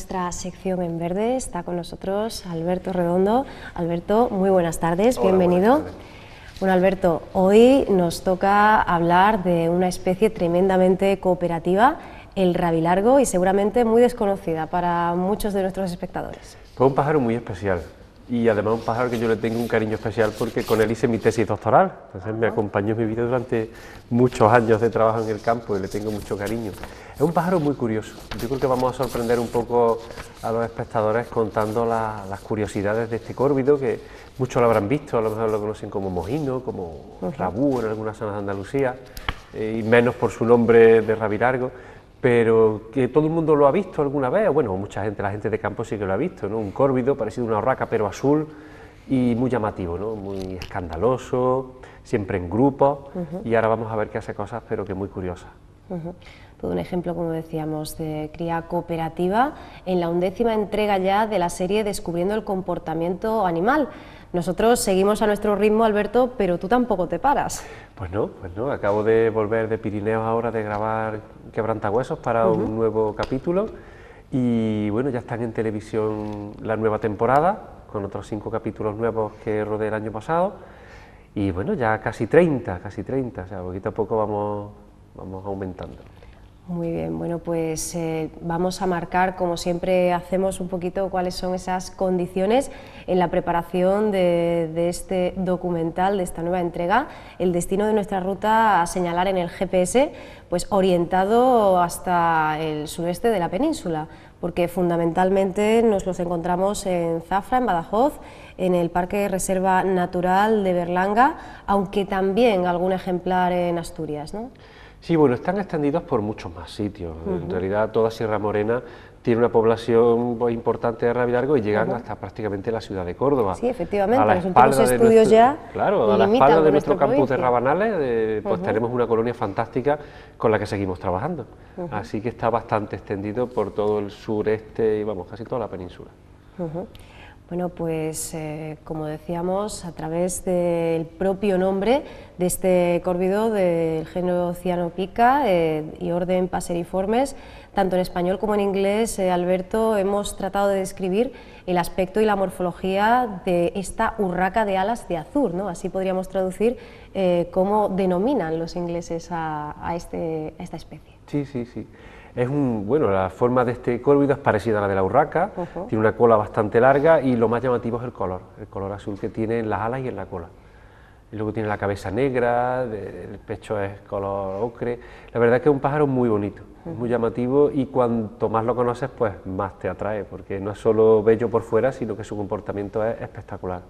nuestra sección en verde. Está con nosotros Alberto Redondo. Alberto, muy buenas tardes, Hola, bienvenido. buenas tardes. Bueno, Alberto, hoy nos toca hablar de una especie tremendamente cooperativa, el rabilargo, y seguramente muy desconocida para muchos de nuestros espectadores. Fue un pájaro muy especial y además un pájaro que yo le tengo un cariño especial porque con él hice mi tesis doctoral, entonces me acompañó en mi vida durante muchos años de trabajo en el campo y le tengo mucho cariño. Es un pájaro muy curioso, yo creo que vamos a sorprender un poco a los espectadores contando las curiosidades de este córvido, que muchos lo habrán visto, a lo mejor lo conocen como mojino, como rabú en algunas zonas de Andalucía, y menos por su nombre de rabilargo, pero que todo el mundo lo ha visto alguna vez, bueno, mucha gente, la gente de campo sí que lo ha visto, ¿no? Un córvido parecido a una urraca pero azul y muy llamativo, ¿no? Muy escandaloso, siempre en grupos, y ahora vamos a ver que hace cosas pero que muy curiosas. Todo un ejemplo, como decíamos, de cría cooperativa en la 11ª entrega ya de la serie Descubriendo el comportamiento animal. Nosotros seguimos a nuestro ritmo, Alberto, pero tú tampoco te paras. Pues no, acabo de volver de Pirineos ahora de grabar Quebrantahuesos para un nuevo capítulo y bueno, ya están en televisión la nueva temporada con otros 5 capítulos nuevos que rodé el año pasado y bueno, ya casi 30, o sea, poquito a poco vamos aumentando. Muy bien, bueno, pues vamos a marcar, como siempre hacemos, un poquito cuáles son esas condiciones en la preparación de este documental, de esta nueva entrega, el destino de nuestra ruta a señalar en el GPS, pues orientado hasta el sureste de la península, porque fundamentalmente nos los encontramos en Zafra, en Badajoz, en el Parque Reserva Natural de Berlanga, aunque también algún ejemplar en Asturias, ¿no? Sí, bueno, están extendidos por muchos más sitios. En realidad toda Sierra Morena tiene una población importante de rabilargo y llegan hasta prácticamente la ciudad de Córdoba. Sí, efectivamente, a los últimos estudios ya claro, a la espalda de nuestro campus de Rabanales, pues tenemos una colonia fantástica con la que seguimos trabajando. Así que está bastante extendido por todo el sureste y vamos, casi toda la península. Bueno, pues como decíamos, a través del propio nombre de este córvido del género Cyanopica y orden Passeriformes, tanto en español como en inglés, Alberto, hemos tratado de describir el aspecto y la morfología de esta urraca de alas de azur, ¿no? Así podríamos traducir cómo denominan los ingleses a esta especie. Sí. Bueno, la forma de este córvido es parecida a la de la urraca, tiene una cola bastante larga y lo más llamativo es el color azul que tiene en las alas y en la cola. Y luego tiene la cabeza negra, el pecho es color ocre. La verdad es que es un pájaro muy bonito, muy llamativo y cuanto más lo conoces, pues más te atrae, porque no es solo bello por fuera, sino que su comportamiento es espectacular.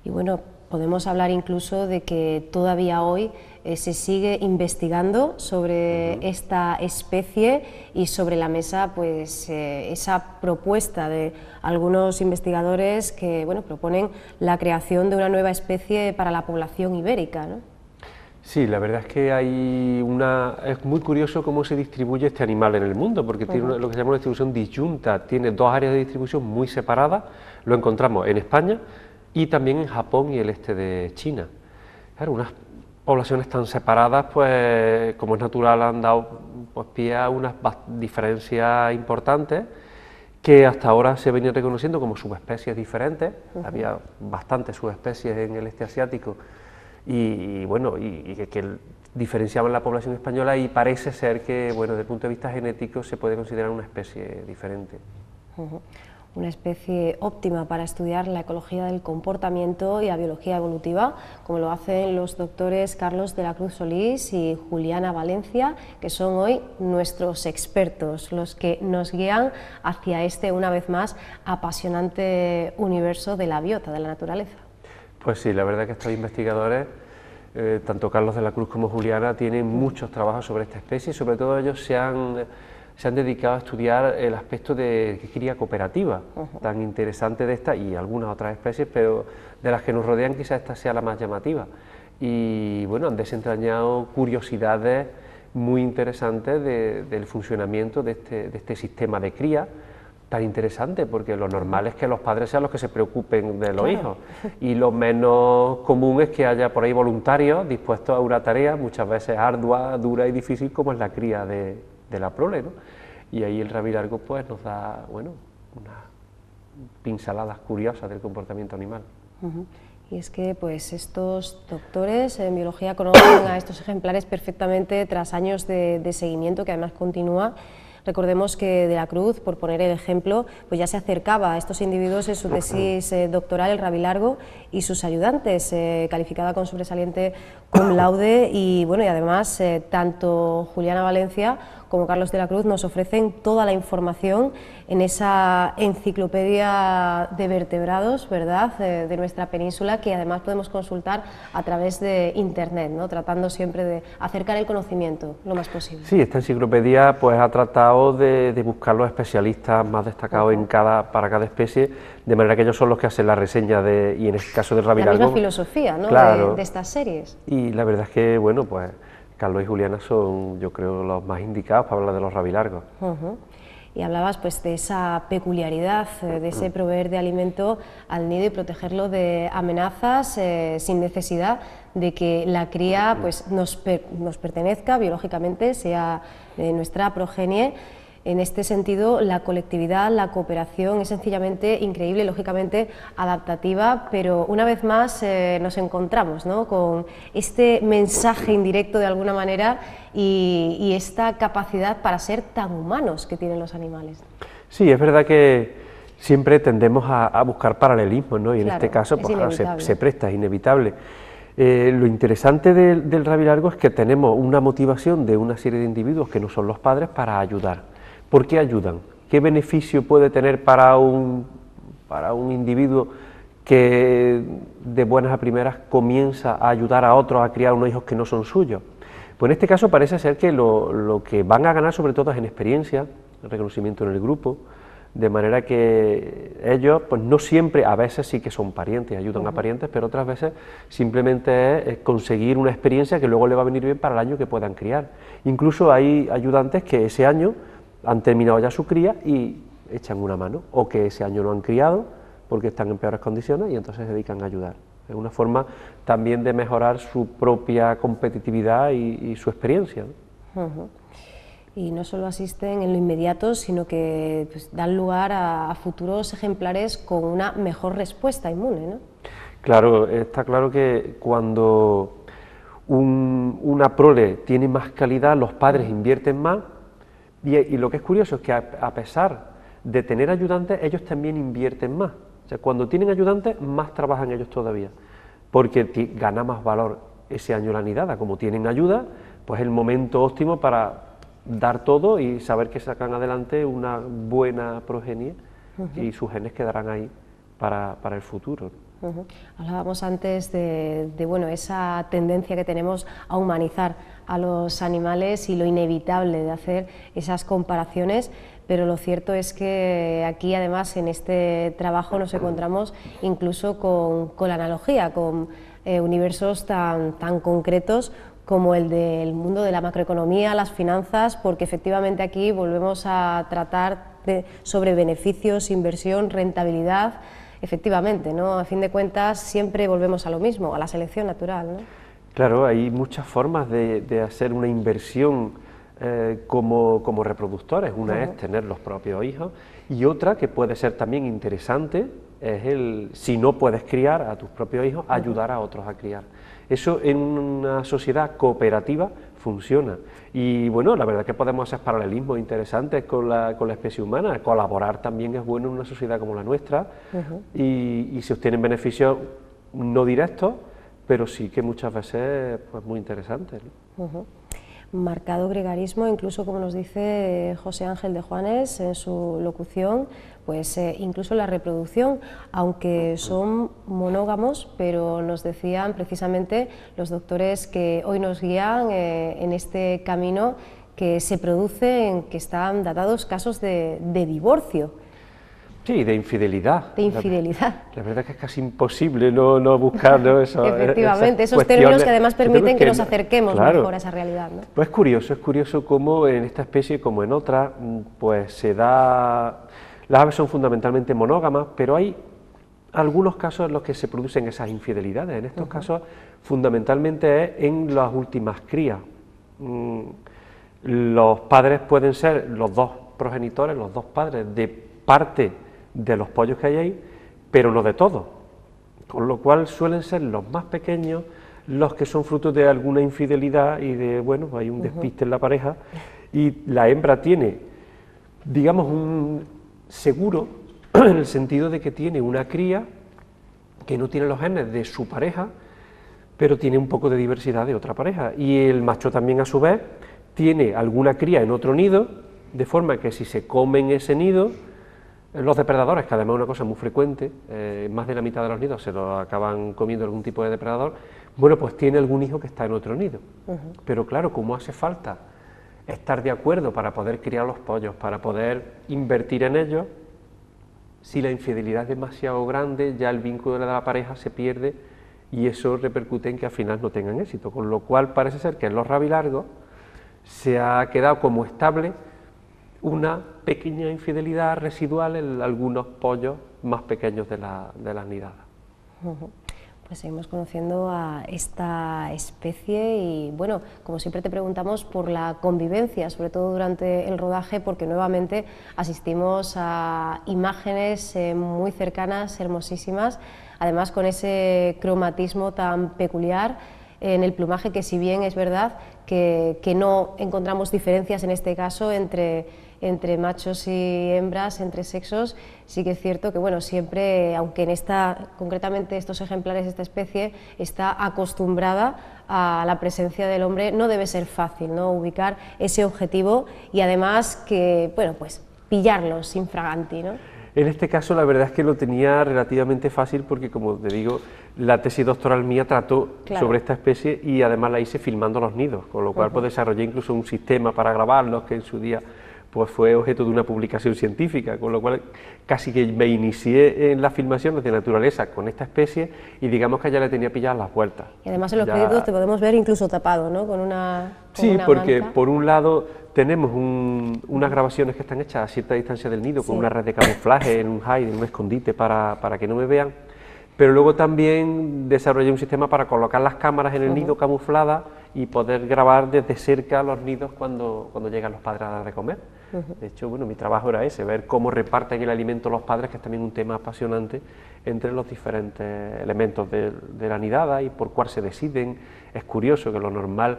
Y bueno, podemos hablar incluso de que todavía hoy se sigue investigando sobre esta especie y sobre la mesa pues esa propuesta de algunos investigadores que bueno, proponen la creación de una nueva especie para la población ibérica, ¿no? Sí, la verdad es que es muy curioso cómo se distribuye este animal en el mundo, porque tiene lo que se llama una distribución disyunta, tiene 2 áreas de distribución muy separadas, lo encontramos en España y también en Japón y el este de China. Claro, unas poblaciones tan separadas, pues como es natural, han dado pues, pie a unas diferencias importantes que hasta ahora se venían reconociendo como subespecies diferentes. Había bastantes subespecies en el este asiático y bueno, que diferenciaban la población española y parece ser que, bueno, desde el punto de vista genético se puede considerar una especie diferente. Una especie óptima para estudiar la ecología del comportamiento y la biología evolutiva, como lo hacen los doctores Carlos de la Cruz Solís y Juliana Valencia, que son hoy nuestros expertos, los que nos guían hacia este, una vez más, apasionante universo de la biota, de la naturaleza. Pues sí, la verdad que estos investigadores, tanto Carlos de la Cruz como Juliana, tienen muchos trabajos sobre esta especie y sobre todo ellos se han dedicado a estudiar el aspecto de cría cooperativa, tan interesante de esta y algunas otras especies, pero de las que nos rodean quizás esta sea la más llamativa. Y bueno, han desentrañado curiosidades muy interesantes del funcionamiento de este sistema de cría, tan interesante, porque lo normal es que los padres sean los que se preocupen de los hijos, y lo menos común es que haya por ahí voluntarios dispuestos a una tarea muchas veces ardua, dura y difícil como es la cría de la prole, ¿no? y ahí el rabilargo pues nos da, bueno, unas pinceladas curiosas del comportamiento animal. Y es que pues estos doctores en biología conocen a estos ejemplares perfectamente tras años de seguimiento que además continúa. Recordemos que De la Cruz, por poner el ejemplo, pues ya se acercaba a estos individuos en su tesis doctoral, el rabilargo, y sus ayudantes, calificada con sobresaliente cum laude, y bueno, y además tanto Juliana Valencia como Carlos De la Cruz nos ofrecen toda la información en esa enciclopedia de vertebrados, ¿verdad?, de nuestra península, que además podemos consultar a través de internet, ¿no?, tratando siempre de acercar el conocimiento lo más posible. Sí, esta enciclopedia pues ha tratado de buscar los especialistas más destacados para cada especie, de manera que ellos son los que hacen la reseña y en este caso del rabilargo. La misma filosofía, ¿no?, claro, de estas series. Y la verdad es que, bueno, pues Carlos y Juliana son, yo creo, los más indicados para hablar de los rabilargos. Y hablabas pues de esa peculiaridad, de ese proveer de alimento al nido y protegerlo de amenazas sin necesidad de que la cría pues nos pertenezca biológicamente, sea de nuestra progenie. En este sentido, la colectividad, la cooperación es sencillamente increíble, lógicamente adaptativa, pero una vez más nos encontramos, ¿no?, con este mensaje indirecto de alguna manera y esta capacidad para ser tan humanos que tienen los animales. Sí, es verdad que siempre tendemos a buscar paralelismos, ¿no?, y en este caso pues, claro, se presta, es inevitable. Lo interesante del rabilargo es que tenemos una motivación de una serie de individuos que no son los padres para ayudar. ¿Por qué ayudan? ¿Qué beneficio puede tener para un individuo que de buenas a primeras comienza a ayudar a otros a criar unos hijos que no son suyos? Pues en este caso parece ser que lo que van a ganar sobre todo es en experiencia, en reconocimiento en el grupo, de manera que ellos pues no siempre, a veces sí que son parientes, ayudan a parientes, pero otras veces simplemente es conseguir una experiencia que luego le va a venir bien para el año que puedan criar. Incluso hay ayudantes que ese año han terminado ya su cría y echan una mano, o que ese año no han criado porque están en peores condiciones y entonces se dedican a ayudar. Es una forma también de mejorar su propia competitividad y su experiencia, ¿no? Y no solo asisten en lo inmediato, sino que pues, dan lugar a futuros ejemplares con una mejor respuesta inmune, ¿no? Claro, está claro que cuando una prole tiene más calidad, los padres invierten más. Y lo que es curioso es que a pesar de tener ayudantes, ellos también invierten más. O sea, cuando tienen ayudantes, más trabajan ellos todavía, porque gana más valor ese año la nidada. Como tienen ayuda, pues es el momento óptimo para dar todo y saber que sacan adelante una buena progenie y sus genes quedarán ahí para el futuro. Hablábamos antes de bueno, esa tendencia que tenemos a humanizar a los animales y lo inevitable de hacer esas comparaciones, pero lo cierto es que aquí además en este trabajo nos encontramos incluso con la analogía, con universos tan concretos como el del mundo de la macroeconomía, las finanzas, porque efectivamente aquí volvemos a tratar sobre beneficios, inversión, rentabilidad. Efectivamente, ¿no? A fin de cuentas siempre volvemos a lo mismo, a la selección natural, ¿no? Claro, hay muchas formas de hacer una inversión como reproductores. Una es tener los propios hijos y otra que puede ser también interesante es si no puedes criar a tus propios hijos, ayudar a otros a criar. Eso en una sociedad cooperativa funciona. Y bueno, la verdad que podemos hacer paralelismos interesantes con la especie humana. Colaborar también es bueno en una sociedad como la nuestra y se obtienen beneficios no directos, pero sí que muchas veces pues, muy interesantes, ¿no? Marcado gregarismo, incluso como nos dice José Ángel de Juanes en su locución, pues incluso la reproducción, aunque son monógamos, pero nos decían precisamente los doctores que hoy nos guían en este camino que se producen, que están datados casos de divorcio. Sí, de infidelidad. De infidelidad. La verdad es que es casi imposible no buscar, ¿no? Efectivamente, esos términos que además permiten que nos acerquemos mejor a esa realidad, ¿no? Pues es curioso cómo en esta especie, como en otras, pues se da... Las aves son fundamentalmente monógamas, pero hay algunos casos en los que se producen esas infidelidades. En estos casos, fundamentalmente es en las últimas crías. Los padres pueden ser los dos progenitores, los dos padres, de parte de los pollos que hay ahí, pero no de todos, con lo cual suelen ser los más pequeños los que son frutos de alguna infidelidad y de, bueno, hay un despiste en la pareja, y la hembra tiene, digamos, un seguro, en el sentido de que tiene una cría que no tiene los genes de su pareja, pero tiene un poco de diversidad de otra pareja, y el macho también a su vez tiene alguna cría en otro nido, de forma que si se comen ese nido, los depredadores, que además es una cosa muy frecuente, más de la mitad de los nidos se lo acaban comiendo algún tipo de depredador, bueno, pues tiene algún hijo que está en otro nido. Pero claro, como hace falta estar de acuerdo para poder criar los pollos, para poder invertir en ellos, si la infidelidad es demasiado grande, ya el vínculo de la pareja se pierde y eso repercute en que al final no tengan éxito, con lo cual parece ser que en los rabilargos se ha quedado como estable una pequeña infidelidad residual en algunos pollos más pequeños de las nidadas. Pues seguimos conociendo a esta especie y, bueno, como siempre te preguntamos por la convivencia, sobre todo durante el rodaje, porque nuevamente asistimos a imágenes muy cercanas, hermosísimas, además con ese cromatismo tan peculiar en el plumaje, que si bien es verdad que no encontramos diferencias en este caso entre machos y hembras, entre sexos, sí que es cierto que, bueno, siempre, aunque concretamente estos ejemplares, esta especie, está acostumbrada a la presencia del hombre, no debe ser fácil, ¿no?, ubicar ese objetivo y además que, bueno, pues pillarlos infraganti, ¿no? En este caso la verdad es que lo tenía relativamente fácil porque, como te digo, la tesis doctoral mía trató sobre esta especie y además la hice filmando los nidos, con lo cual pues desarrollé incluso un sistema para grabarlos que en su día pues fue objeto de una publicación científica, con lo cual casi que me inicié en las filmaciones de naturaleza con esta especie y digamos que ya le tenía pilladas las vueltas. Y además en los créditos te podemos ver incluso tapado, ¿no?, con una porque manta. Por un lado tenemos unas grabaciones que están hechas a cierta distancia del nido, con una red de camuflaje en un hide, en un escondite para que no me vean, pero luego también desarrollé un sistema para colocar las cámaras en el nido camufladas y poder grabar desde cerca los nidos cuando llegan los padres a dar de comer. De hecho, bueno, mi trabajo era ese, ver cómo reparten el alimento los padres, que es también un tema apasionante entre los diferentes elementos de la nidada y por cuál se deciden. Es curioso que lo normal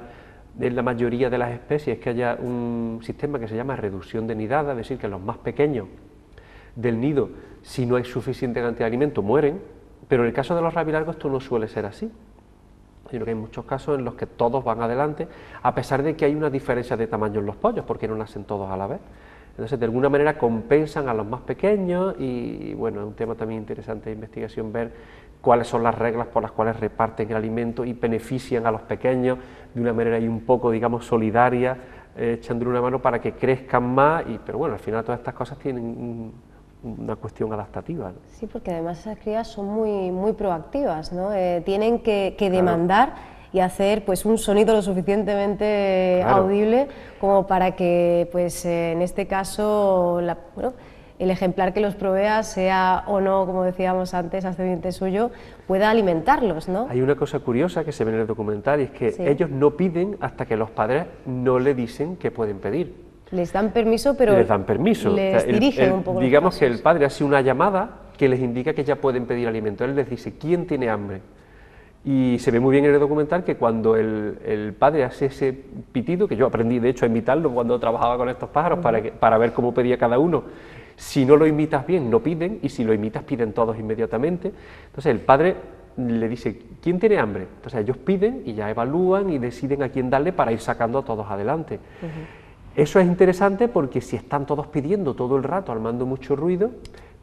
en la mayoría de las especies es que haya un sistema que se llama reducción de nidada, es decir, que los más pequeños del nido, si no hay suficiente cantidad de alimento, mueren, pero en el caso de los rabilargos esto no suele ser así, sino que hay muchos casos en los que todos van adelante, a pesar de que hay una diferencia de tamaño en los pollos, porque no nacen todos a la vez. Entonces, de alguna manera compensan a los más pequeños y, bueno, es un tema también interesante de investigación ver cuáles son las reglas por las cuales reparten el alimento y benefician a los pequeños de una manera ahí un poco, digamos, solidaria, echándole una mano para que crezcan más, pero bueno, al final todas estas cosas tienen una cuestión adaptativa, ¿no? Sí, porque además esas crías son muy proactivas, ¿no? Tienen que demandar y hacer pues un sonido lo suficientemente audible como para que, pues en este caso, el ejemplar que los provea, sea o no, como decíamos antes, ascendiente suyo, pueda alimentarlos, ¿no? Hay una cosa curiosa que se ve en el documental y es que ellos no piden hasta que los padres no le dicen que pueden pedir. Les dan permiso, pero les dan permiso. Les dirigen un poco. Digamos que el padre hace una llamada que les indica que ya pueden pedir alimento. Él les dice, ¿quién tiene hambre? Y se ve muy bien en el documental que cuando el padre hace ese pitido, que yo aprendí de hecho a imitarlo cuando trabajaba con estos pájaros para ver cómo pedía cada uno, si no lo imitas bien no piden y si lo imitas piden todos inmediatamente. Entonces el padre le dice, ¿quién tiene hambre? Entonces ellos piden y ya evalúan y deciden a quién darle para ir sacando a todos adelante. Eso es interesante porque si están todos pidiendo todo el rato, armando mucho ruido,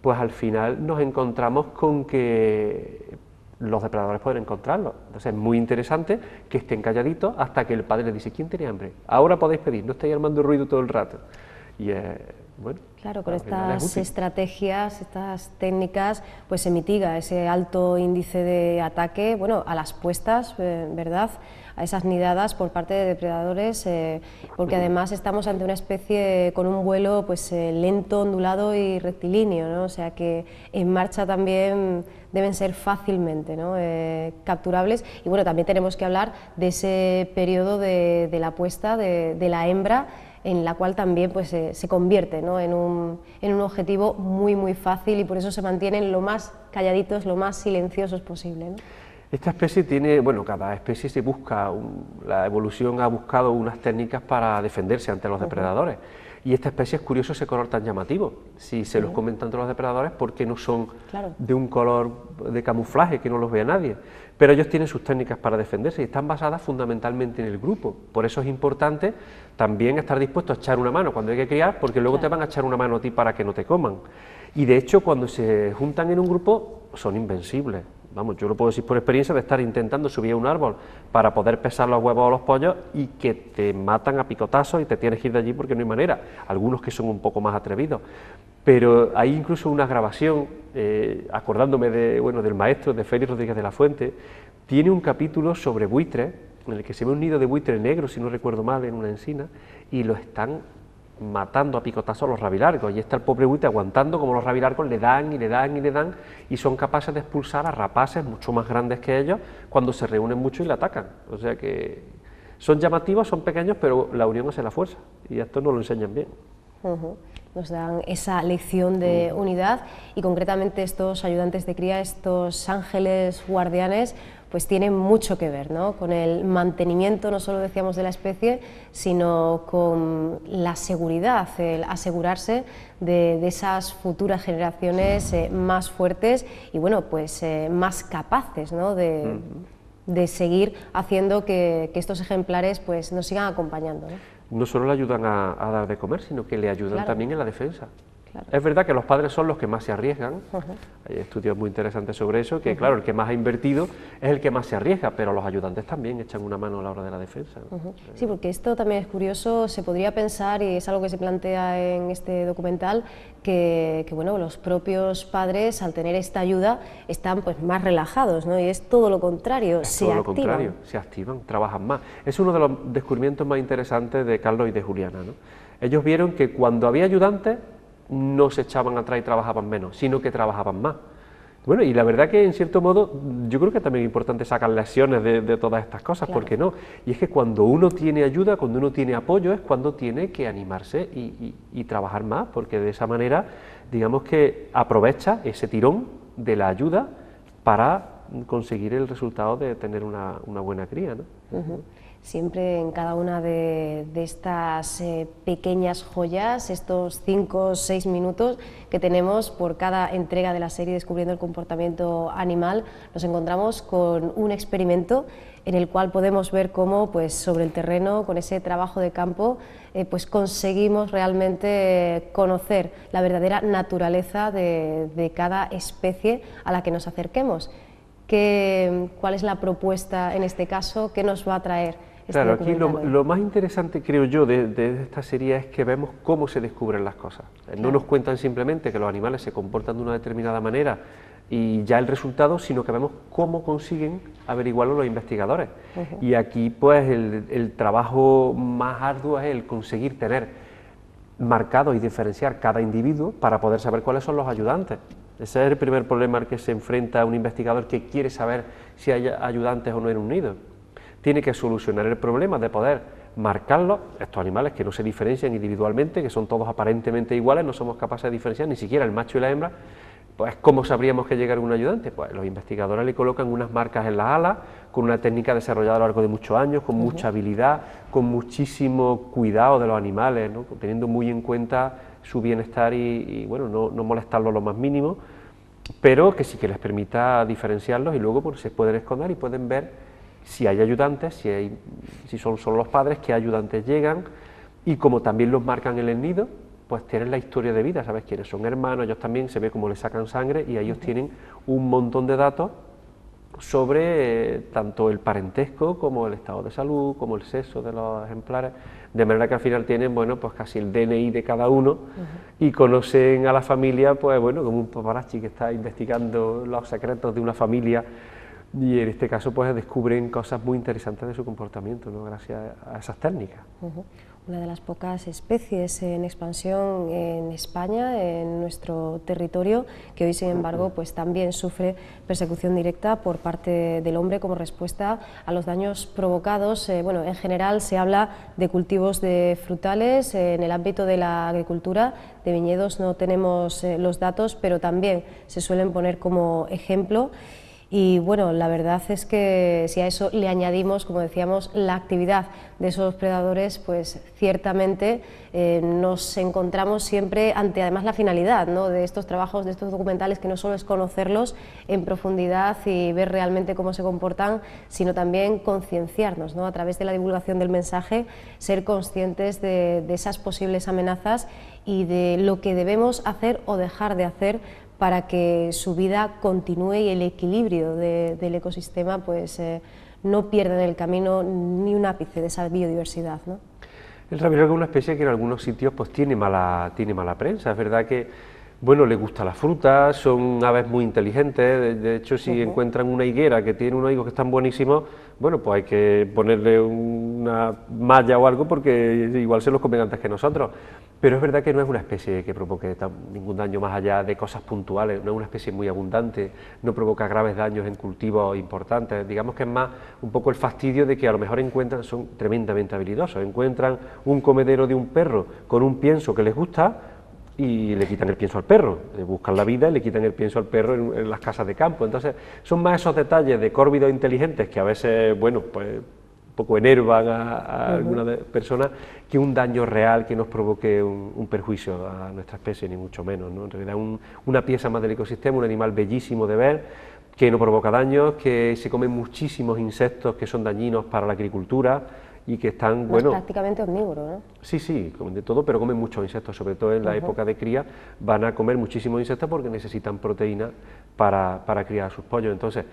pues al final nos encontramos con que los depredadores pueden encontrarlos. Entonces es muy interesante que estén calladitos hasta que el padre les dice, ¿quién tiene hambre? Ahora podéis pedir, no estáis armando ruido todo el rato. Y bueno, claro, con estas estrategias, estas técnicas, pues se mitiga ese alto índice de ataque, bueno, a las puestas, ¿verdad?, a esas nidadas por parte de depredadores, porque además estamos ante una especie con un vuelo pues lento, ondulado y rectilíneo, ¿no? O sea que en marcha también deben ser fácilmente, ¿no?, capturables. Y bueno, también tenemos que hablar de ese periodo de la puesta de la hembra, en la cual también pues, se convierte, ¿no?, en un objetivo muy fácil, y por eso se mantienen lo más calladitos, lo más silenciosos posible, ¿no? Esta especie tiene, bueno, cada especie se busca, la evolución ha buscado unas técnicas para defenderse ante los depredadores, y esta especie es curioso ese color tan llamativo. Si se los comentan todos los depredadores, porque no son de un color de camuflaje que no los vea nadie, pero ellos tienen sus técnicas para defenderse y están basadas fundamentalmente en el grupo. Por eso es importante también estar dispuesto a echar una mano cuando hay que criar, porque luego te van a echar una mano a ti para que no te coman. Y de hecho, cuando se juntan en un grupo, son invencibles. Vamos, yo lo puedo decir por experiencia de estar intentando subir a un árbol para poder pesar los huevos o los pollos y que te matan a picotazos y te tienes que ir de allí porque no hay manera. Algunos que son un poco más atrevidos. Pero hay incluso una grabación, acordándome del maestro, de Félix Rodríguez de la Fuente, tiene un capítulo sobre buitres, en el que se ve un nido de buitre negro, si no recuerdo mal, en una encina, y lo están matando a picotazos a los rabilargos, y está el pobre buitre aguantando como los rabilargos le dan y le dan y le dan, y son capaces de expulsar a rapaces mucho más grandes que ellos cuando se reúnen mucho y le atacan. O sea que son llamativos, son pequeños, pero la unión hace la fuerza, y esto nos lo enseñan bien. Nos dan esa lección de unidad, y concretamente estos ayudantes de cría, estos ángeles guardianes, pues tienen mucho que ver, ¿no?, con el mantenimiento, no solo decíamos de la especie, sino con la seguridad, el asegurarse de esas futuras generaciones más fuertes y bueno, pues más capaces, ¿no?, de seguir haciendo que estos ejemplares pues nos sigan acompañando, ¿no? No solo le ayudan a dar de comer, sino que le ayudan también en la defensa. Es verdad que los padres son los que más se arriesgan, hay estudios muy interesantes sobre eso, que claro, el que más ha invertido es el que más se arriesga, pero los ayudantes también echan una mano a la hora de la defensa. Sí, porque esto también es curioso, se podría pensar, y es algo que se plantea en este documental, que bueno, los propios padres al tener esta ayuda están pues más relajados, ¿no?, y es todo lo contrario, se activan, trabajan más. Es uno de los descubrimientos más interesantes de Carlos y de Juliana, ¿no? Ellos vieron que cuando había ayudantes no se echaban atrás y trabajaban menos, sino que trabajaban más. Bueno, y la verdad que en cierto modo yo creo que también es importante sacar lecciones de todas estas cosas, ¿por qué no? Y es que cuando uno tiene ayuda, cuando uno tiene apoyo, es cuando tiene que animarse y trabajar más, porque de esa manera, digamos que aprovecha ese tirón de la ayuda para conseguir el resultado de tener una buena cría, ¿no? Siempre en cada una de estas pequeñas joyas, estos 5 o 6 minutos que tenemos por cada entrega de la serie Descubriendo el comportamiento animal, nos encontramos con un experimento en el cual podemos ver cómo pues, sobre el terreno, con ese trabajo de campo, pues conseguimos realmente conocer la verdadera naturaleza de cada especie a la que nos acerquemos. ¿Cuál es la propuesta en este caso? ¿Qué nos va a traer? Claro, aquí lo más interesante, creo yo, de esta serie es que vemos cómo se descubren las cosas. No nos cuentan simplemente que los animales se comportan de una determinada manera y ya el resultado, sino que vemos cómo consiguen averiguarlo los investigadores. Y aquí, pues, el trabajo más arduo es el conseguir tener marcado y diferenciar cada individuo para poder saber cuáles son los ayudantes. Ese es el primer problema al que se enfrenta un investigador que quiere saber si hay ayudantes o no en un nido. Tiene que solucionar el problema de poder marcarlos, estos animales que no se diferencian individualmente, que son todos aparentemente iguales, no somos capaces de diferenciar ni siquiera el macho y la hembra. Pues ¿cómo sabríamos que llega un ayudante? Pues los investigadores le colocan unas marcas en las alas, con una técnica desarrollada a lo largo de muchos años, con mucha habilidad, con muchísimo cuidado de los animales, ¿no?, teniendo muy en cuenta su bienestar y bueno, no molestarlos lo más mínimo, pero que sí que les permita diferenciarlos y luego pues, se pueden esconder y pueden ver si hay ayudantes, si son solo los padres, qué ayudantes llegan, y como también los marcan en el nido, pues tienen la historia de vida, sabes quiénes son hermanos, ellos también se ve cómo les sacan sangre y ellos tienen un montón de datos sobre tanto el parentesco como el estado de salud, como el sexo de los ejemplares, de manera que al final tienen, bueno, pues casi el DNI de cada uno y conocen a la familia, pues bueno, como un paparazzi que está investigando los secretos de una familia. Y en este caso pues descubren cosas muy interesantes de su comportamiento, ¿no?, gracias a esas técnicas. una de las pocas especies en expansión en España, en nuestro territorio, que hoy sin embargo pues también sufre persecución directa por parte del hombre como respuesta a los daños provocados. Bueno, en general se habla de cultivos de frutales, en el ámbito de la agricultura, de viñedos no tenemos los datos, pero también se suelen poner como ejemplo. Y bueno, la verdad es que si a eso le añadimos, como decíamos, la actividad de esos predadores, pues ciertamente nos encontramos siempre ante además la finalidad, ¿no?, de estos trabajos, de estos documentales, que no solo es conocerlos en profundidad y ver realmente cómo se comportan, sino también concienciarnos, ¿no?, a través de la divulgación del mensaje, ser conscientes de esas posibles amenazas y de lo que debemos hacer o dejar de hacer para que su vida continúe y el equilibrio del ecosistema pues no pierda en el camino ni un ápice de esa biodiversidad, ¿no? El rabilorgo es una especie que en algunos sitios pues tiene mala prensa. Es verdad que, bueno, le gusta la fruta, son aves muy inteligentes. De hecho, si encuentran una higuera que tiene unos higos que están buenísimos, bueno, pues hay que ponerle una malla o algo, porque igual se los comen antes que nosotros. Pero es verdad que no es una especie que provoque ningún daño más allá de cosas puntuales, no es una especie muy abundante, no provoca graves daños en cultivos importantes. Digamos que es más un poco el fastidio de que a lo mejor encuentran, son tremendamente habilidosos, encuentran un comedero de un perro con un pienso que les gusta y le quitan el pienso al perro, buscan la vida y le quitan el pienso al perro en las casas de campo. Entonces son más esos detalles de córvidos inteligentes que a veces, bueno, pues un poco enervan a algunas personas, que un daño real que nos provoque un perjuicio a nuestra especie, ni mucho menos, ¿no? En realidad una pieza más del ecosistema, un animal bellísimo de ver, que no provoca daños, que se comen muchísimos insectos que son dañinos para la agricultura y que están, bueno... Es prácticamente omnívoro, ¿no? Sí, comen de todo, pero comen muchos insectos, sobre todo en la época de cría, van a comer muchísimos insectos porque necesitan proteína para criar a sus pollos. Entonces,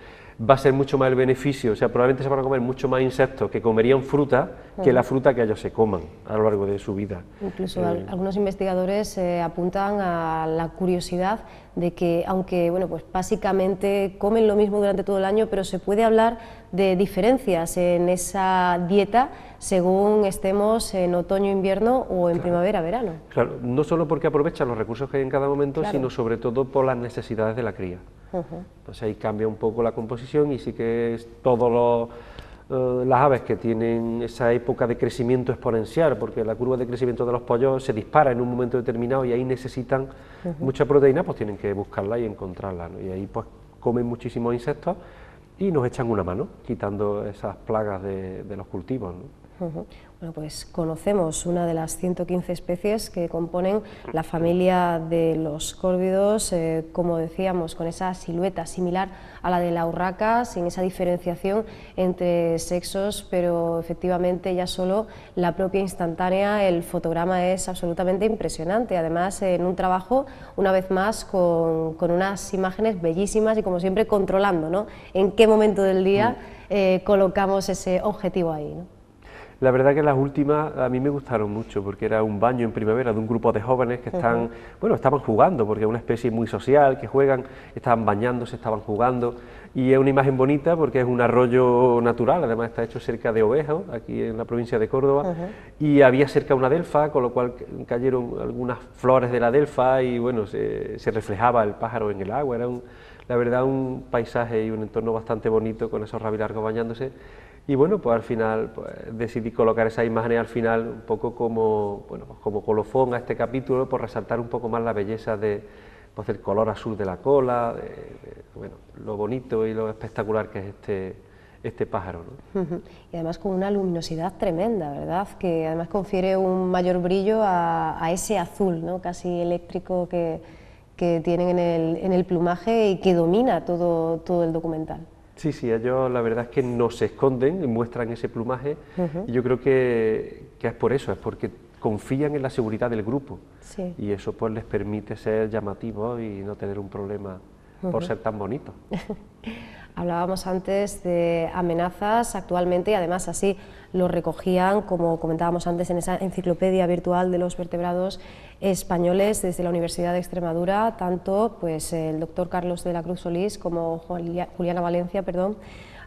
va a ser mucho más el beneficio, o sea, probablemente se van a comer mucho más insectos que comerían fruta que la fruta que ellos se coman a lo largo de su vida. Incluso algunos investigadores apuntan a la curiosidad de que, aunque bueno, pues básicamente comen lo mismo durante todo el año, pero se puede hablar de diferencias en esa dieta según estemos en otoño-invierno o en primavera-verano. Claro, no solo porque aprovechan los recursos que hay en cada momento, sino sobre todo por las necesidades de la cría. Entonces ahí cambia un poco la composición y sí que todas las aves que tienen esa época de crecimiento exponencial, porque la curva de crecimiento de los pollos se dispara en un momento determinado y ahí necesitan mucha proteína, pues tienen que buscarla y encontrarla, ¿no? Y ahí pues comen muchísimos insectos y nos echan una mano quitando esas plagas de los cultivos, ¿no? Bueno, pues conocemos una de las 115 especies que componen la familia de los córvidos, como decíamos, con esa silueta similar a la de la urraca, sin esa diferenciación entre sexos, pero efectivamente ya solo la propia instantánea, el fotograma es absolutamente impresionante, además en un trabajo, una vez más, con unas imágenes bellísimas y como siempre controlando, ¿no?, en qué momento del día colocamos ese objetivo ahí, ¿no? La verdad que las últimas a mí me gustaron mucho, porque era un baño en primavera de un grupo de jóvenes que estaban jugando, porque es una especie muy social, que juegan, estaban bañándose, estaban jugando, y es una imagen bonita porque es un arroyo natural, además está hecho cerca de Ovejo, aquí en la provincia de Córdoba, y había cerca una delfa, con lo cual cayeron algunas flores de la delfa y bueno, se reflejaba el pájaro en el agua, era la verdad un paisaje y un entorno bastante bonito con esos rabilargos bañándose. Y bueno, pues al final pues, decidí colocar esas imágenes al final un poco como, bueno, pues como colofón a este capítulo, por resaltar un poco más la belleza del color azul de la cola, bueno, lo bonito y lo espectacular que es este pájaro, ¿no? Y además con una luminosidad tremenda, ¿verdad?, que además confiere un mayor brillo a ese azul, ¿no?, casi eléctrico que tienen en el plumaje y que domina todo el documental. Sí, ellos la verdad es que no se esconden y muestran ese plumaje, y yo creo que es por eso, es porque confían en la seguridad del grupo, y eso pues les permite ser llamativos y no tener un problema por ser tan bonitos. Hablábamos antes de amenazas actualmente y además así lo recogían, como comentábamos antes, en esa enciclopedia virtual de los vertebrados españoles desde la Universidad de Extremadura, tanto pues el doctor Carlos de la Cruz Solís como Juliana Valencia,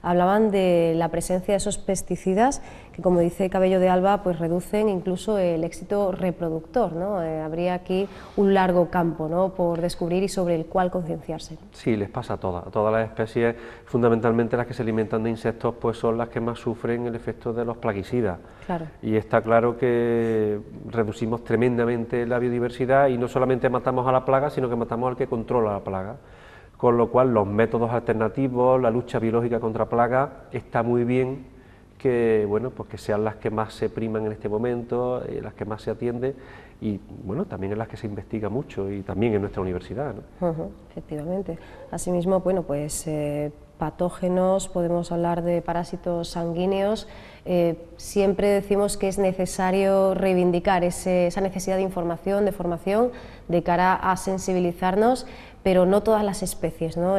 hablaban de la presencia de esos pesticidas que, como dice Cabello de Alba, pues reducen incluso el éxito reproductor, ¿no? Habría aquí un largo campo, ¿no?, por descubrir y sobre el cual concienciarse. Sí, les pasa a todas las especies, fundamentalmente las que se alimentan de insectos, pues son las que más sufren el efecto de los plaguicidas. Claro. Y está claro que reducimos tremendamente la biodiversidad y no solamente matamos a la plaga, sino que matamos al que controla la plaga. Con lo cual los métodos alternativos, la lucha biológica contra plagas, está muy bien que, bueno, pues que sean las que más se priman en este momento, las que más se atienden y, bueno, también en las que se investiga mucho y también en nuestra universidad, ¿no? Efectivamente. Asimismo, bueno, pues patógenos, podemos hablar de parásitos sanguíneos. Siempre decimos que es necesario reivindicar esa necesidad de información, de formación, de cara a sensibilizarnos, pero no todas las especies, ¿no?,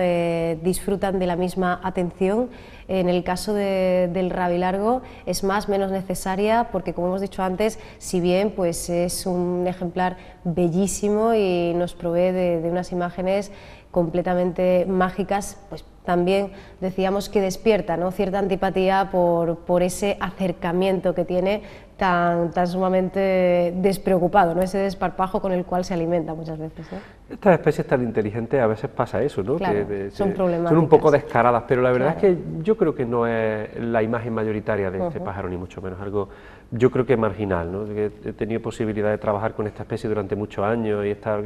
disfrutan de la misma atención. En el caso del rabilargo es menos necesaria porque, como hemos dicho antes, si bien pues es un ejemplar bellísimo y nos provee de unas imágenes completamente mágicas, pues también decíamos que despierta, ¿no?, cierta antipatía por ese acercamiento que tiene tan sumamente despreocupado, ¿no?, ese desparpajo con el cual se alimenta muchas veces, ¿no? Estas especies tan inteligentes a veces pasa eso, ¿no? Claro, que son problemáticas. Son un poco descaradas, pero la verdad Claro. es que yo creo que no es la imagen mayoritaria de este pájaro, ni mucho menos, algo yo creo que marginal, ¿no? Que he tenido posibilidad de trabajar con esta especie durante muchos años y estar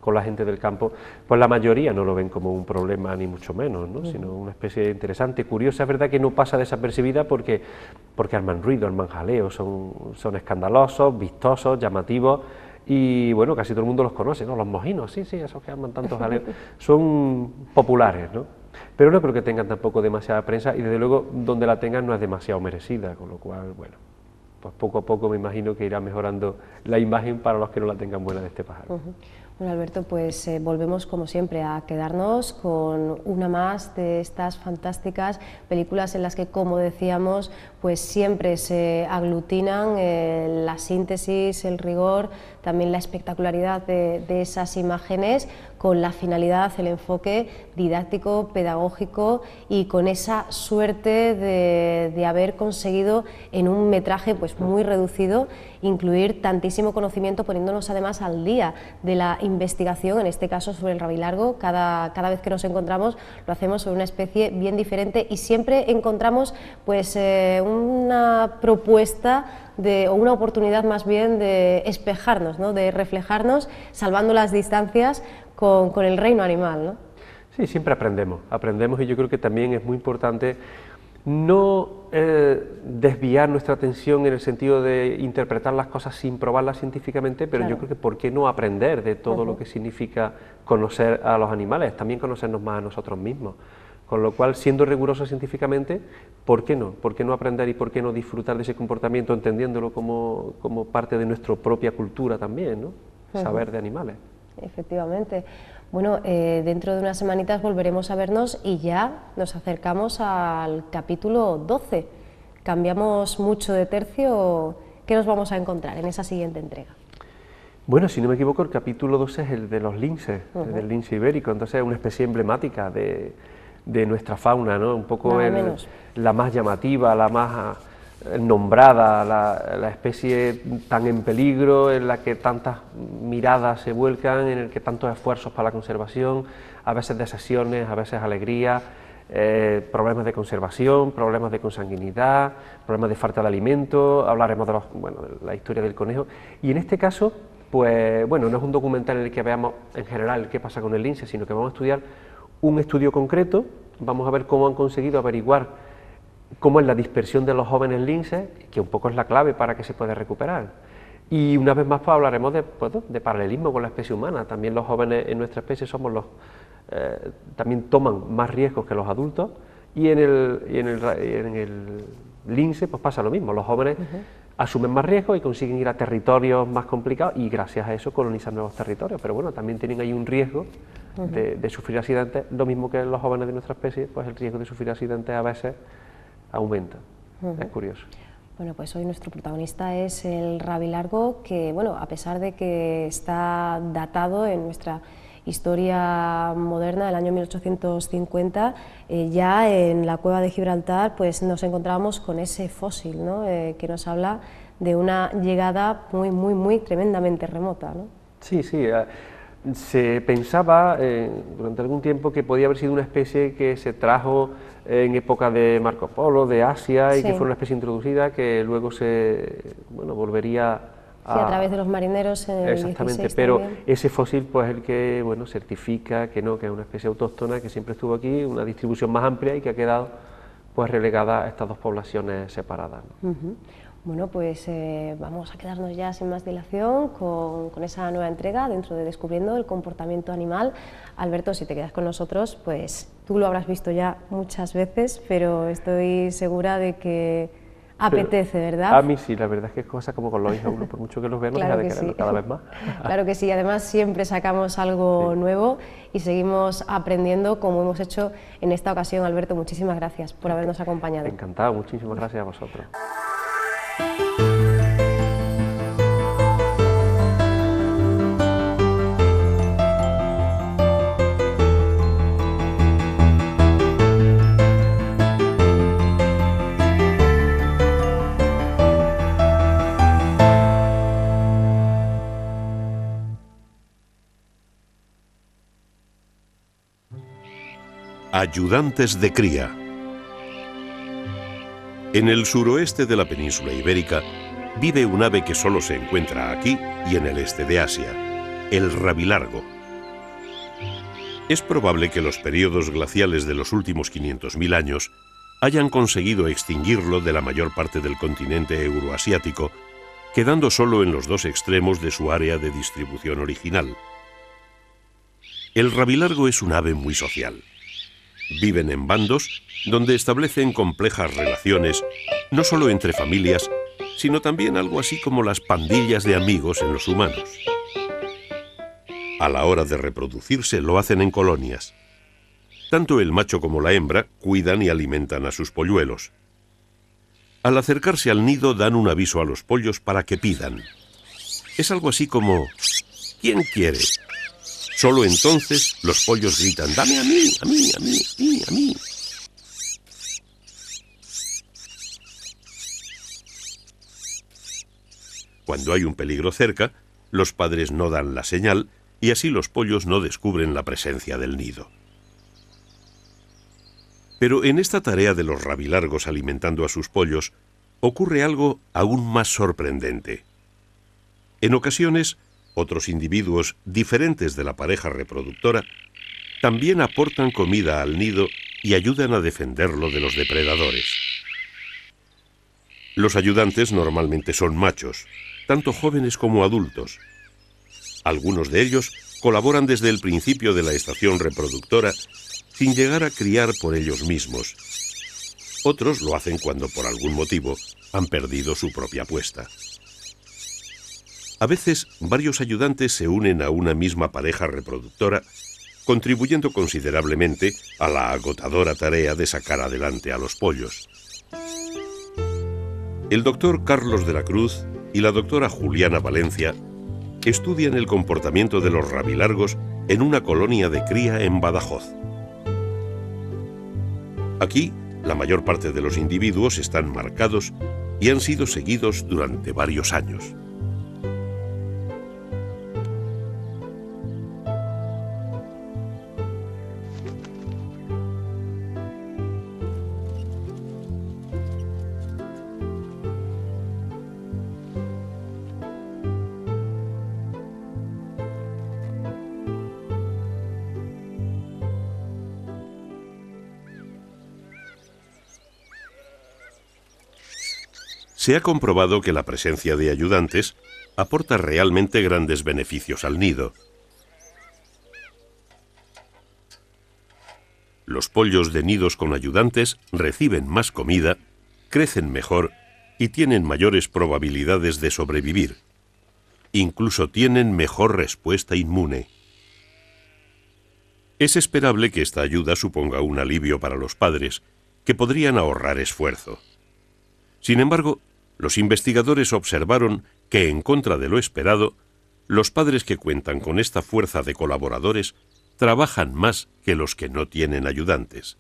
con la gente del campo, pues la mayoría no lo ven como un problema ni mucho menos, ¿no? Sino una especie interesante, curiosa. Es verdad que no pasa desapercibida porque arman ruido, arman jaleo, son escandalosos, vistosos, llamativos y bueno, casi todo el mundo los conoce, ¿no? Los mojinos, sí, esos que arman tantos jaleos, son populares, ¿no? Pero no creo que tengan tampoco demasiada prensa y desde luego donde la tengan no es demasiado merecida, con lo cual, bueno, pues poco a poco me imagino que irá mejorando la imagen para los que no la tengan buena de este pájaro. Bueno, Alberto, pues volvemos como siempre a quedarnos con una más de estas fantásticas películas en las que, como decíamos, pues siempre se aglutinan la síntesis, el rigor, también la espectacularidad de esas imágenes, con la finalidad, el enfoque didáctico, pedagógico y con esa suerte de haber conseguido en un metraje pues muy reducido incluir tantísimo conocimiento, poniéndonos además al día de la investigación, en este caso sobre el rabilargo. Cada vez que nos encontramos lo hacemos sobre una especie bien diferente y siempre encontramos pues una propuesta o una oportunidad más bien de espejarnos, ¿no?, de reflejarnos, salvando las distancias con el reino animal, ¿no? Sí, siempre aprendemos y yo creo que también es muy importante no desviar nuestra atención en el sentido de interpretar las cosas sin probarlas científicamente, pero yo creo que ¿por qué no aprender de todo lo que significa conocer a los animales? También conocernos más a nosotros mismos. Con lo cual, siendo rigurosos científicamente, ¿por qué no? ¿Por qué no aprender y por qué no disfrutar de ese comportamiento entendiéndolo como parte de nuestra propia cultura también, ¿no? Saber de animales. Efectivamente. Bueno, dentro de unas semanitas volveremos a vernos y ya nos acercamos al capítulo 12. Cambiamos mucho de tercio. ¿Qué nos vamos a encontrar en esa siguiente entrega? Bueno, si no me equivoco, el capítulo 12 es el de los linces, el del lince ibérico, entonces es una especie emblemática de nuestra fauna, ¿no? Un poco la más llamativa, la más nombrada, la especie tan en peligro, en la que tantas miradas se vuelcan, en el que tantos esfuerzos para la conservación, a veces decepciones, a veces alegrías, problemas de conservación, problemas de consanguinidad, problemas de falta de alimento, hablaremos de la historia del conejo, y en este caso, pues bueno, no es un documental en el que veamos en general qué pasa con el lince, sino que vamos a estudiar un estudio concreto, vamos a ver cómo han conseguido averiguar cómo es la dispersión de los jóvenes linces, que un poco es la clave para que se pueda recuperar. Y una vez más pues, hablaremos de paralelismo con la especie humana. También los jóvenes en nuestra especie también toman más riesgos que los adultos, y en el lince pues pasa lo mismo. Los jóvenes asumen más riesgos y consiguen ir a territorios más complicados y gracias a eso colonizan nuevos territorios, pero bueno, también tienen ahí un riesgo de sufrir accidentes, lo mismo que los jóvenes de nuestra especie, pues el riesgo de sufrir accidentes a veces aumenta. Es curioso. Bueno, pues hoy nuestro protagonista es el rabilargo, que bueno, a pesar de que está datado en nuestra historia moderna del año 1850, ya en la cueva de Gibraltar pues nos encontrábamos con ese fósil, ¿no? Que nos habla de una llegada muy tremendamente remota, ¿no? Sí, sí. Se pensaba durante algún tiempo que podía haber sido una especie que se trajo en época de Marco Polo, de Asia, y sí, que fue una especie introducida que luego volvería a través de los marineros en el exactamente, 16 pero también. ese fósil pues el que certifica que no, que es una especie autóctona que siempre estuvo aquí, una distribución más amplia y que ha quedado pues relegada a estas dos poblaciones separadas, ¿no? Bueno, pues vamos a quedarnos ya sin más dilación con esa nueva entrega dentro de Descubriendo el comportamiento animal. Alberto, si te quedas con nosotros, pues tú lo habrás visto ya muchas veces, pero estoy segura de que apetece, ¿verdad? A mí sí, la verdad es que es cosa como con los hijos, uno por mucho que los vea no Claro deja de que quererlos sí. cada vez más. Claro que sí, además siempre sacamos algo Sí. nuevo y seguimos aprendiendo como hemos hecho en esta ocasión. Alberto, muchísimas gracias por habernos acompañado. Encantado, muchísimas gracias a vosotros. Ayudantes de cría. En el suroeste de la península ibérica vive un ave que solo se encuentra aquí y en el este de Asia, el rabilargo. Es probable que los períodos glaciales de los últimos 500.000 años hayan conseguido extinguirlo de la mayor parte del continente euroasiático, quedando solo en los dos extremos de su área de distribución original. El rabilargo es un ave muy social. Viven en bandos donde establecen complejas relaciones, no solo entre familias, sino también algo así como las pandillas de amigos en los humanos. A la hora de reproducirse lo hacen en colonias. Tanto el macho como la hembra cuidan y alimentan a sus polluelos. Al acercarse al nido dan un aviso a los pollos para que pidan. Es algo así como ¿quién quiere? Solo entonces los pollos gritan «¡Dame a mí, a mí, a mí, a mí, a mí!». Cuando hay un peligro cerca, los padres no dan la señal y así los pollos no descubren la presencia del nido. Pero en esta tarea de los rabilargos alimentando a sus pollos, ocurre algo aún más sorprendente. En ocasiones, otros individuos diferentes de la pareja reproductora también aportan comida al nido y ayudan a defenderlo de los depredadores. Los ayudantes normalmente son machos, tanto jóvenes como adultos. Algunos de ellos colaboran desde el principio de la estación reproductora sin llegar a criar por ellos mismos. Otros lo hacen cuando por algún motivo han perdido su propia puesta. A veces, varios ayudantes se unen a una misma pareja reproductora, contribuyendo considerablemente a la agotadora tarea de sacar adelante a los pollos. El doctor Carlos de la Cruz y la doctora Juliana Valencia estudian el comportamiento de los rabilargos en una colonia de cría en Badajoz. Aquí, la mayor parte de los individuos están marcados y han sido seguidos durante varios años. Se ha comprobado que la presencia de ayudantes aporta realmente grandes beneficios al nido. Los pollos de nidos con ayudantes reciben más comida, crecen mejor y tienen mayores probabilidades de sobrevivir. Incluso tienen mejor respuesta inmune. Es esperable que esta ayuda suponga un alivio para los padres, que podrían ahorrar esfuerzo. Sin embargo, los investigadores observaron que, en contra de lo esperado, los padres que cuentan con esta fuerza de colaboradores trabajan más que los que no tienen ayudantes.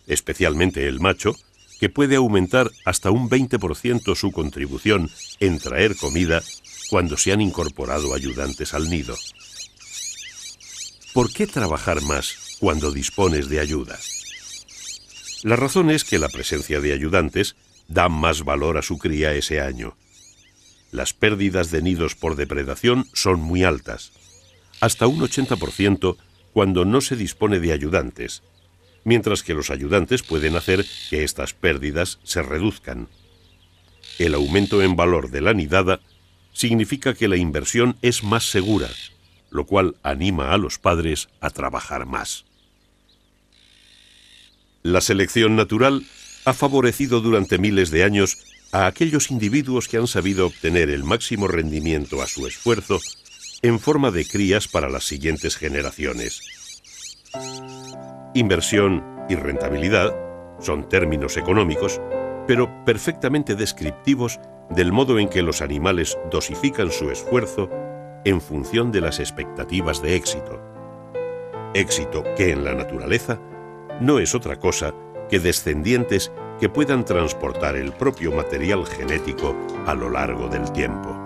Especialmente el macho, que puede aumentar hasta un 20% su contribución en traer comida cuando se han incorporado ayudantes al nido. ¿Por qué trabajar más cuando dispones de ayuda? La razón es que la presencia de ayudantes da más valor a su cría ese año. Las pérdidas de nidos por depredación son muy altas, hasta un 80% cuando no se dispone de ayudantes, mientras que los ayudantes pueden hacer que estas pérdidas se reduzcan. El aumento en valor de la nidada significa que la inversión es más segura, lo cual anima a los padres a trabajar más. La selección natural ha favorecido durante miles de años a aquellos individuos que han sabido obtener el máximo rendimiento a su esfuerzo en forma de crías para las siguientes generaciones. Inversión y rentabilidad son términos económicos, pero perfectamente descriptivos del modo en que los animales dosifican su esfuerzo en función de las expectativas de éxito. Éxito que en la naturaleza no es otra cosa que descendientes que puedan transportar el propio material genético a lo largo del tiempo.